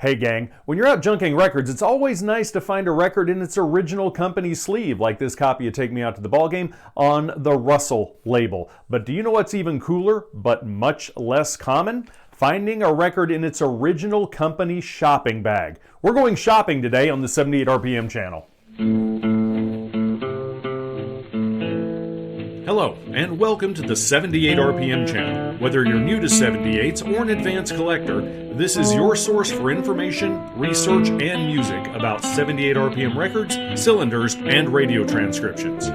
Hey gang, when you're out junking records, it's always nice to find a record in its original company sleeve, like this copy of Take Me Out to the Ballgame on the Russell label. But do you know what's even cooler, but much less common? Finding a record in its original company shopping bag. We're going shopping today on the 78 RPM channel. Hello, and welcome to the 78 RPM channel. Whether you're new to 78s or an advanced collector, this is your source for information, research, and music about 78 RPM records, cylinders, and radio transcriptions.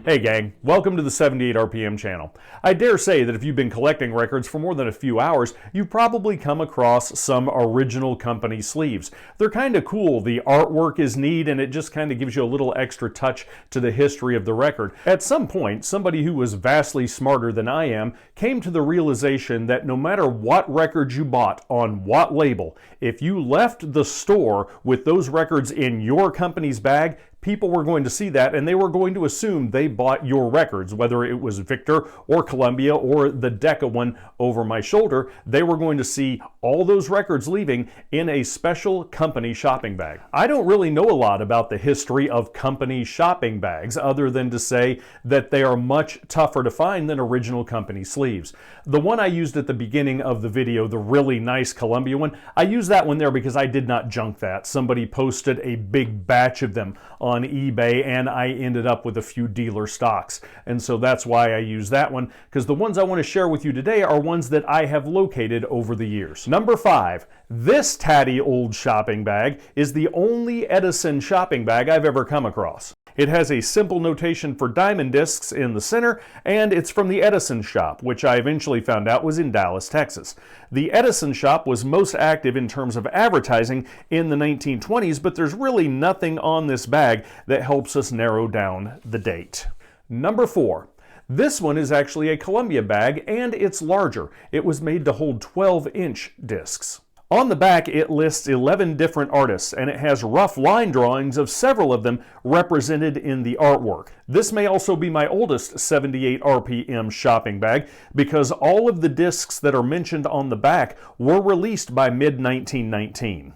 Hey gang, welcome to the 78 RPM channel. I dare say that if you've been collecting records for more than a few hours, you've probably come across some original company sleeves. They're kind of cool, the artwork is neat, and it just kind of gives you a little extra touch to the history of the record. At some point, somebody who was vastly smarter than I am came to the realization that no matter what records you bought on what label, if you left the store with those records in your company's bag, people were going to see that and they were going to assume they bought your records, whether it was Victor or Columbia or the Decca one over my shoulder. They were going to see all those records leaving in a special company shopping bag. I don't really know a lot about the history of company shopping bags other than to say that they are much tougher to find than original company sleeves. The one I used at the beginning of the video, the really nice Columbia one, I used that one there because I did not junk that. Somebody posted a big batch of them on eBay and I ended up with a few dealer stocks. And so that's why I use that one, because the ones I want to share with you today are ones that I have located over the years. Number 5, this tatty old shopping bag is the only Edison shopping bag I've ever come across. It has a simple notation for diamond discs in the center, and it's from the Edison Shop, which I eventually found out was in Dallas, Texas. The Edison Shop was most active in terms of advertising in the 1920s, but there's really nothing on this bag that helps us narrow down the date. Number 4. This one is actually a Columbia bag, and it's larger. It was made to hold 12-inch discs. On the back, it lists 11 different artists, and it has rough line drawings of several of them represented in the artwork. This may also be my oldest 78 RPM shopping bag, because all of the discs that are mentioned on the back were released by mid-1919.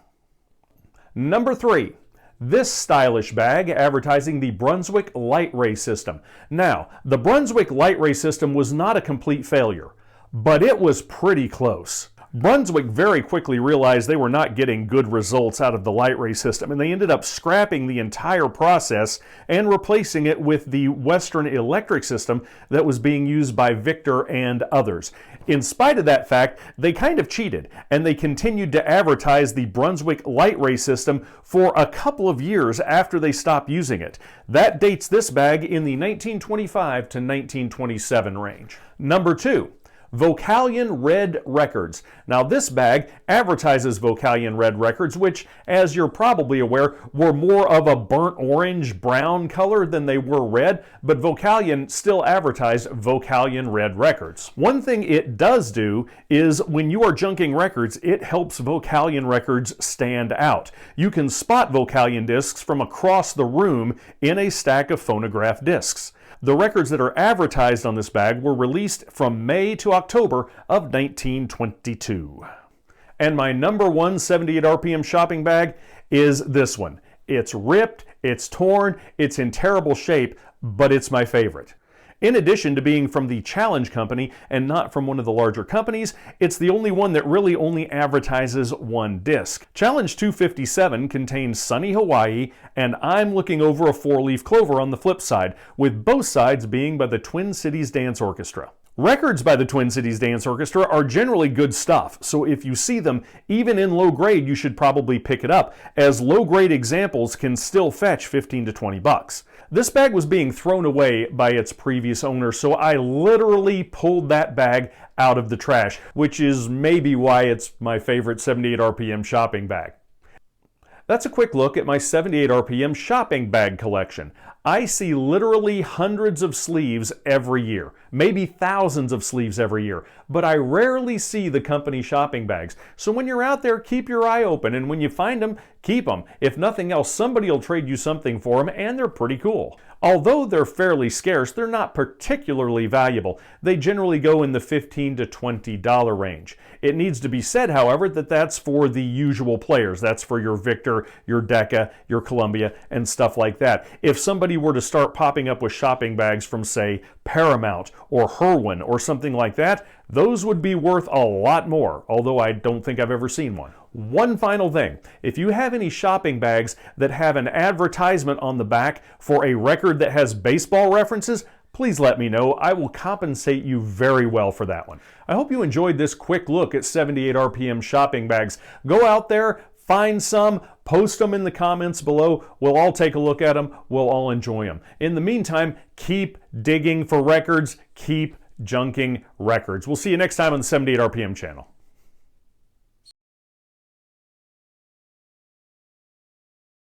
Number 3. This stylish bag advertising the Brunswick light ray system. Now, the Brunswick light ray system was not a complete failure, but it was pretty close. Brunswick very quickly realized they were not getting good results out of the light ray system, and they ended up scrapping the entire process and replacing it with the Western electric system that was being used by Victor and others. In spite of that fact, they kind of cheated, and they continued to advertise the Brunswick light ray system for a couple of years after they stopped using it. That dates this bag in the 1925 to 1927 range. Number 2. Vocalion Red Records. Now this bag advertises Vocalion Red Records, which, as you're probably aware, were more of a burnt orange brown color than they were red, but Vocalion still advertised Vocalion Red Records. One thing it does do is when you are junking records, it helps Vocalion records stand out. You can spot Vocalion discs from across the room in a stack of phonograph discs. The records that are advertised on this bag were released from May to October of 1922. And my number 1 78 RPM shopping bag is this one. It's ripped, it's torn, it's in terrible shape, but it's my favorite. In addition to being from the Challenge Company and not from one of the larger companies, it's the only one that really only advertises one disc. Challenge 257 contains Sunny Hawaii and I'm Looking Over a Four-Leaf Clover on the flip side, with both sides being by the Twin Cities Dance Orchestra. Records by the Twin Cities Dance Orchestra are generally good stuff, so if you see them, even in low grade, you should probably pick it up, as low grade examples can still fetch 15 to 20 bucks. This bag was being thrown away by its previous owner, so I literally pulled that bag out of the trash, which is maybe why it's my favorite 78 RPM shopping bag. That's a quick look at my 78 RPM shopping bag collection. I see literally hundreds of sleeves every year, maybe thousands of sleeves every year, but I rarely see the company shopping bags. So when you're out there, keep your eye open, and when you find them, keep them. If nothing else, somebody will trade you something for them, and they're pretty cool. Although they're fairly scarce, they're not particularly valuable. They generally go in the $15 to $20 range. It needs to be said, however, that that's for the usual players. That's for your Victor, your Decca, your Columbia, and stuff like that. If somebody were to start popping up with shopping bags from, say, Paramount or Irwin or something like that, those would be worth a lot more, although I don't think I've ever seen one. One final thing, if you have any shopping bags that have an advertisement on the back for a record that has baseball references, please let me know. I will compensate you very well for that one. I hope you enjoyed this quick look at 78 RPM shopping bags. Go out there, find some, post them in the comments below. We'll all take a look at them. We'll all enjoy them. In the meantime, keep digging for records. Keep junking records. We'll see you next time on the 78 RPM channel.